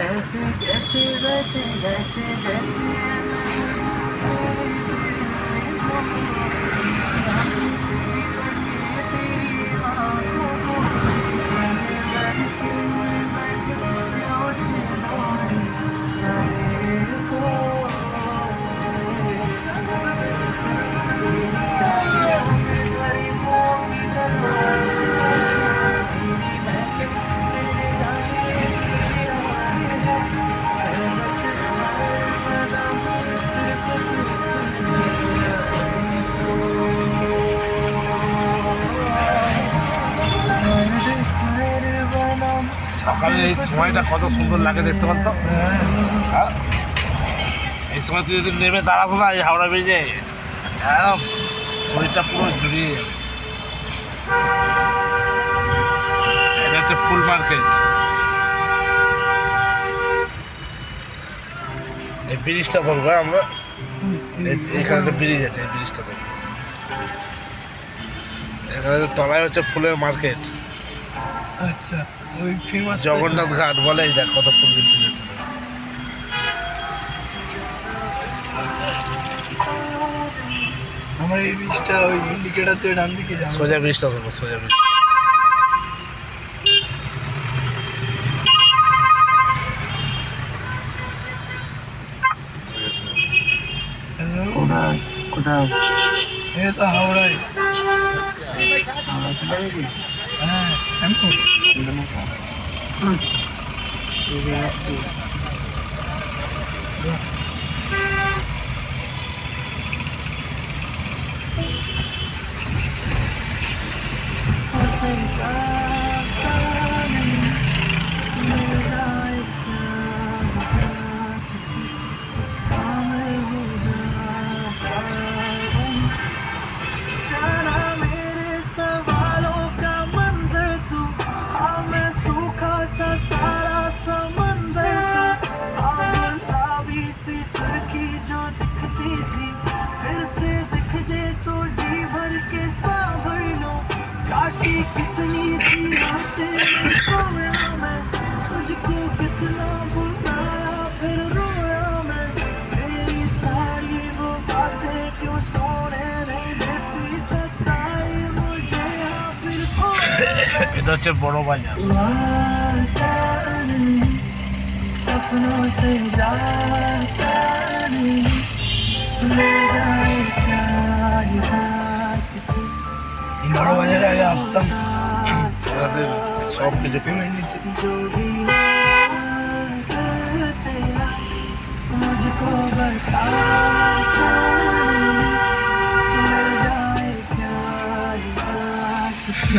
ऐसे कैसे वैसे जैसे जैसे সকালের এই সময়টা কত সুন্দর লাগে দেখতে পারতো। হ্যাঁ, এই সময় তুই যদি নেমে দাঁড়াতো না এই হাওড়া ব্রিজে, একদম শরীরটা পুরো জড়িয়ে যাবে। এটা হচ্ছে ফুল মার্কেট। এই ব্রিজটা ধরবো আমরা, এখানে একটা ব্রিজ আছে, এই ব্রিজটা ধরবো। এখানে তলায় হচ্ছে ফুলের মার্কেট। আচ্ছা, ওই ফেমাস জগন্নাথ ঘাট বলে। এই দেখ কত ফুল বিক্রি হচ্ছে। আমার এই বীজটা ওই ইন্ডিকেটার দিয়ে ডান দিকে যাবে। সোজা ব্রিজটা ধরবো, সোজা ব্রিজ। কোথায়? এই তো হাওড়ায়। হ্যাঁ, এমন कितनी थी रातें सोया मैं तुझको कितना बुलाया फिर रोया मैं तेरी सारी वो बातें क्यों सोने नहीं देती सताई मुझे या फिर এটা হচ্ছে বড় বাজার। सपनों से जाता नहीं ले जाए क्या ये रात की। বড় বাজারে আগে আসতাম, আমাদের সব কিছু পেমেন্ট নিতে। जो भी मंज़र तेरा मुझको बता मिल जाए क्या ये रात की।